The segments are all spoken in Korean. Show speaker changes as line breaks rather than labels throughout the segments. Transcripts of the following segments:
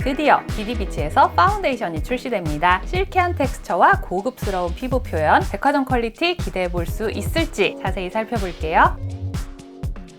드디어 비디비치에서 파운데이션이 출시됩니다. 실키한 텍스처와 고급스러운 피부 표현, 백화점 퀄리티 기대해볼 수 있을지 자세히 살펴볼게요.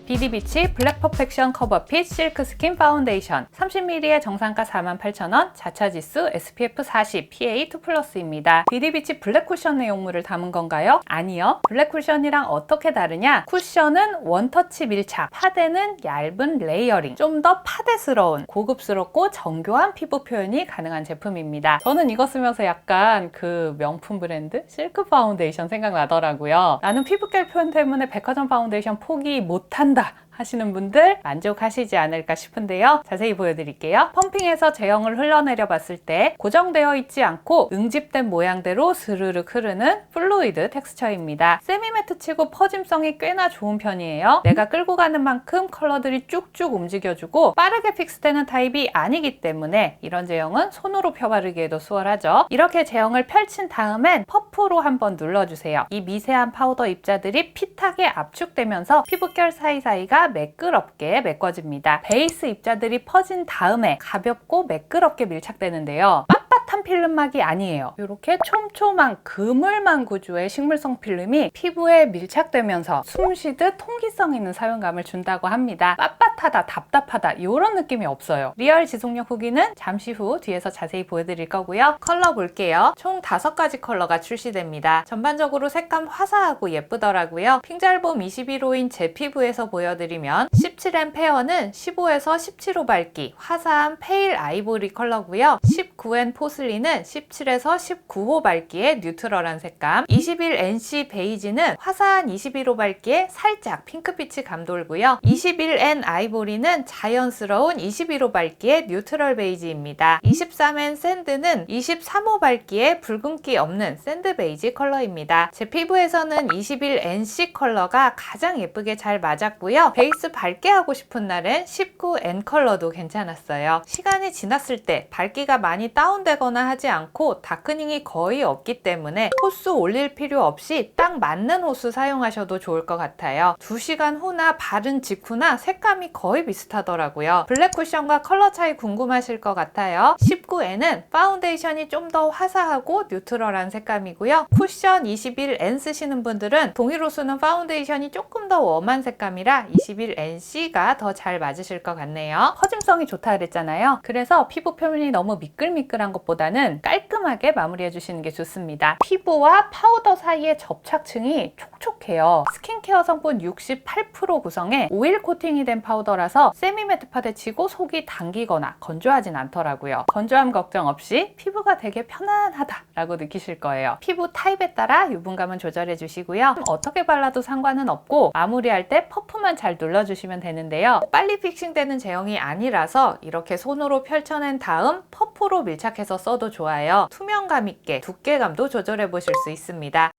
비디비치 블랙 퍼펙션 커버핏 실크 스킨 파운데이션 30ml의 정상가 48,000원, 자차지수 SPF 40, PA2+입니다. 비디비치 블랙 쿠션 내용물을 담은 건가요? 아니요. 블랙 쿠션이랑 어떻게 다르냐? 쿠션은 원터치 밀착, 파데는 얇은 레이어링, 좀 더 파데스러운, 고급스럽고 정교한 피부 표현이 가능한 제품입니다. 저는 이거 쓰면서 약간 그 명품 브랜드 실크 파운데이션 생각나더라고요. 나는 피부결 표현 때문에 백화점 파운데이션 포기 못한다 하시는 분들 만족하시지 않을까 싶은데요. 자세히 보여드릴게요. 펌핑해서 제형을 흘러내려 봤을 때 고정되어 있지 않고 응집된 모양대로 스르륵 흐르는 플루이드 텍스처입니다. 세미매트 치고 퍼짐성이 꽤나 좋은 편이에요. 내가 끌고 가는 만큼 컬러들이 쭉쭉 움직여주고 빠르게 픽스되는 타입이 아니기 때문에 이런 제형은 손으로 펴바르기에도 수월하죠. 이렇게 제형을 펼친 다음엔 퍼프로 한번 눌러주세요. 이 미세한 파우더 입자들이 핏하게 압축되면서 피부결 사이사이가 매끄럽게 메꿔집니다. 베이스 입자들이 퍼진 다음에 가볍고 매끄럽게 밀착되는데요. 빳빳한 필름막이 아니에요. 이렇게 촘촘한 그물망 구조의 식물성 필름이 피부에 밀착되면서 숨쉬듯 통기성 있는 사용감을 준다고 합니다. 빳빳하다, 답답하다 이런 느낌이 없어요. 리얼 지속력 후기는 잠시 후 뒤에서 자세히 보여드릴 거고요. 컬러 볼게요. 총 5가지 컬러가 출시됩니다. 전반적으로 색감 화사하고 예쁘더라고요. 핑잘봄 21호인 제 피부에서 보여드리면 17N 페어는 15에서 17호 밝기 화사한 페일 아이보리 컬러고요. 19N 포슬리는 17에서 19호 밝기의 뉴트럴한 색감, 21NC 베이지는 화사한 21호 밝기의 살짝 핑크빛이 감돌고요. 21N 아이보리는 자연스러운 21호 밝기의 뉴트럴 베이지입니다. 23N 샌드는 23호 밝기의 붉은기 없는 샌드 베이지 컬러입니다. 제 피부에서는 21NC 컬러가 가장 예쁘게 잘 맞았고요. 베이스 밝게 하고 싶은 날엔 19N 컬러도 괜찮았어요. 시간이 지났을 때 밝기가 많이 다운되거나 하지 않고 다크닝이 거의 없기 때문에 호수 올릴 필요 없이 딱 맞는 호수 사용하셔도 좋을 것 같아요. 2시간 후나 바른 직후나 색감이 거의 비슷하더라고요. 블랙 쿠션과 컬러 차이 궁금하실 것 같아요. 19N은 파운데이션이 좀 더 화사하고 뉴트럴한 색감이고요. 쿠션 21N 쓰시는 분들은 동일 호수는 파운데이션이 조금 더 웜한 색감이라 21NC가 더 잘 맞으실 것 같네요. 퍼짐성이 좋다 그랬잖아요. 그래서 피부 표면이 너무 미끌미끌한 것보다는 깔끔하게 마무리해 주시는 게 좋습니다. 피부와 파우더 사이의 접착층이 촉촉해요. 스킨케어 성분 68% 구성의 오일 코팅이 된 파우더라서 세미매트 파데 치고 속이 당기거나 건조하진 않더라고요. 건조함 걱정 없이 피부가 되게 편안하다라고 느끼실 거예요. 피부 타입에 따라 유분감은 조절해 주시고요. 어떻게 발라도 상관은 없고 마무리할 때 퍼프만 잘 눌러주시면 되는데요. 빨리 픽싱되는 제형이 아니라서 이렇게 손으로 펼쳐낸 다음 퍼프로 밀착해서 써도 좋아요. 투명감 있게 두께감도 조절해 보실 수 있습니다.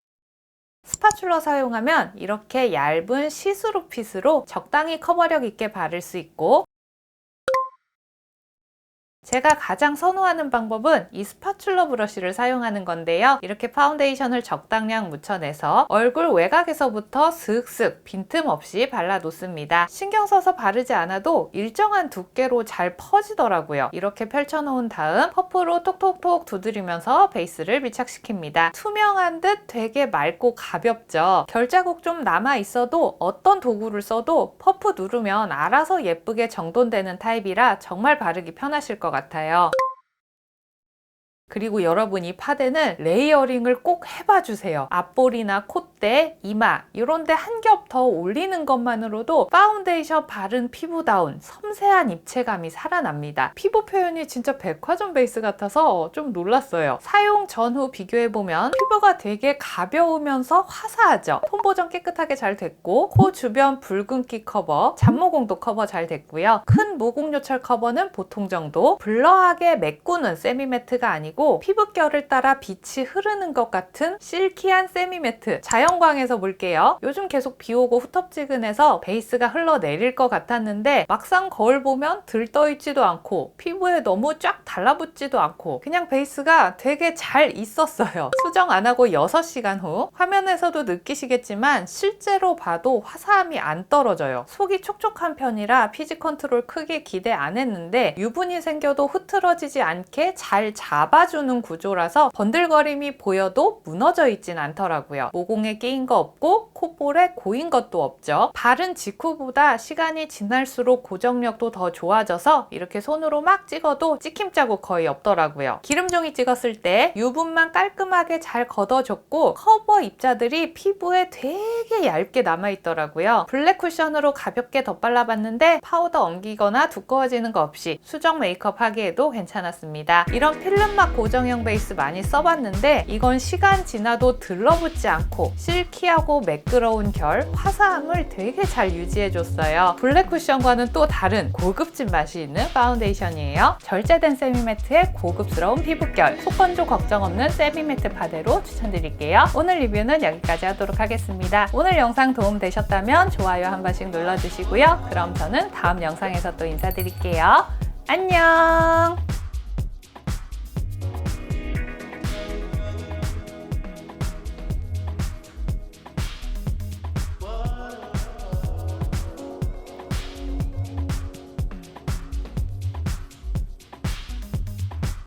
스파츌러 사용하면 이렇게 얇은 시스루 핏으로 적당히 커버력 있게 바를 수 있고 제가 가장 선호하는 방법은 이 스파츌러 브러쉬를 사용하는 건데요. 이렇게 파운데이션을 적당량 묻혀내서 얼굴 외곽에서부터 슥슥 빈틈없이 발라놓습니다. 신경 써서 바르지 않아도 일정한 두께로 잘 퍼지더라고요. 이렇게 펼쳐놓은 다음 퍼프로 톡톡톡 두드리면서 베이스를 밀착시킵니다. 투명한 듯 되게 맑고 가볍죠. 결자국 좀 남아있어도 어떤 도구를 써도 퍼프 누르면 알아서 예쁘게 정돈되는 타입이라 정말 바르기 편하실 것 같아요. 그리고 여러분 이 파데는 레이어링을 꼭 해봐 주세요. 앞볼이나 콧대, 이마 이런 데 한 겹 더 올리는 것만으로도 파운데이션 바른 피부다운 섬세한 입체감이 살아납니다. 피부 표현이 진짜 백화점 베이스 같아서 좀 놀랐어요. 사용 전후 비교해보면 피부가 되게 가벼우면서 화사하죠. 톤 보정 깨끗하게 잘 됐고 코 주변 붉은기 커버, 잡모공도 커버 잘 됐고요. 큰 모공요철 커버는 보통 정도, 블러하게 메꾸는 세미매트가 아니고 그리고 피부결을 따라 빛이 흐르는 것 같은 실키한 세미매트 자연광에서 볼게요. 요즘 계속 비 오고 후텁지근해서 베이스가 흘러내릴 것 같았는데 막상 거울 보면 들떠있지도 않고 피부에 너무 쫙 달라붙지도 않고 그냥 베이스가 되게 잘 있었어요. 수정 안 하고 6시간 후 화면에서도 느끼시겠지만 실제로 봐도 화사함이 안 떨어져요. 속이 촉촉한 편이라 피지 컨트롤 크게 기대 안 했는데 유분이 생겨도 흐트러지지 않게 잘 잡아주는 구조라서 번들거림이 보여도 무너져 있진 않더라고요. 모공에 끼인 거 없고 콧볼에 고인 것도 없죠. 바른 직후보다 시간이 지날수록 고정력도 더 좋아져서 이렇게 손으로 막 찍어도 찍힘 자국 거의 없더라고요. 기름종이 찍었을 때 유분만 깔끔하게 잘 걷어줬고 커버 입자들이 피부에 되게 얇게 남아있더라고요. 블랙 쿠션으로 가볍게 덧발라봤는데 파우더 엉기거나 두꺼워지는 거 없이 수정 메이크업 하기에도 괜찮았습니다. 이런 필름막 고정형 베이스 많이 써봤는데 이건 시간 지나도 들러붙지 않고 실키하고 매끄러운 결, 화사함을 되게 잘 유지해줬어요. 블랙 쿠션과는 또 다른 고급진 맛이 있는 파운데이션이에요. 절제된 세미매트의 고급스러운 피부결, 속건조 걱정 없는 세미매트 파데로 추천드릴게요. 오늘 리뷰는 여기까지 하도록 하겠습니다. 오늘 영상 도움되셨다면 좋아요 한 번씩 눌러주시고요. 그럼 저는 다음 영상에서 또 인사드릴게요. 안녕!